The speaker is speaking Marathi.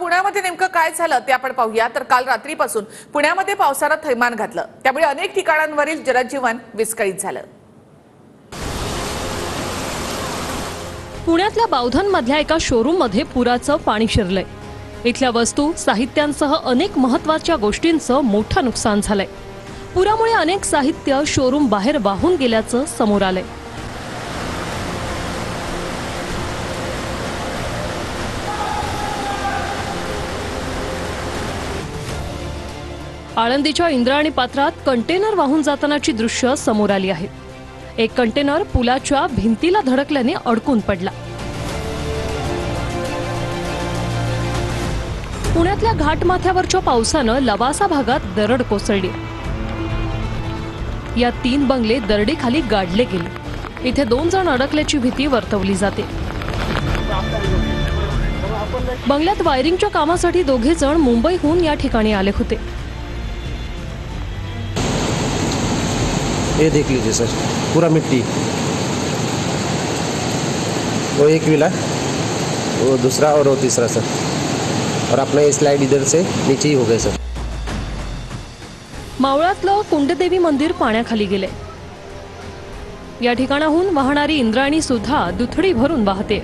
पुण्यामध्ये नेमकं काय झालं ते आपण पाहूया। तर काल रात्रीपासून पुण्यामध्ये पावसानं थैमान घातलं, त्यामुळे अनेक ठिकाणांवरील जनजीवन विस्कळीत झालं। पुण्यातल्या बावधनमधल्या एका शोरूम मध्ये पुराचं पाणी शिरलंय। इथल्या वस्तू साहित्यांसह अनेक महत्त्वाच्या गोष्टींचं मोठं नुकसान झालंय। पुरामुळे अनेक साहित्य शोरूम बाहेर वाहून गेल्याचं समोर आलंय। आळंदीच्या इंद्रायणी पात्रात कंटेनर वाहून जातानाची दृश्य समोर आली आहेत। एक कंटेनर पुलाच्या भिंतीला धडकल्याने अडकून पडला। पुण्यातल्या घाटमाथ्यावरच्या पावसानं लवासा भागात दरड कोसळली। या 3 बंगले दरडीखाली गाडले गेले। इथे 2 जण अडकल्याची भीती वर्तवली जाते। बंगल्यात वायरिंगच्या कामासाठी 2 जण मुंबईहून या ठिकाणी आले होते। ये देख लीजिए सर, पूरा मिट्टी। वो एक विला, वो दूसरा और वो तीसरा सर, और अपना ये स्लाइड इधर से नीचे ही हो गए सर। मावळातलं कुंडदेवी मंदिर पाण्याखाली गेले। या ठिकाणाहून वाहणारी इंद्रायणी सुद्धा दुथडी भरून वाहते।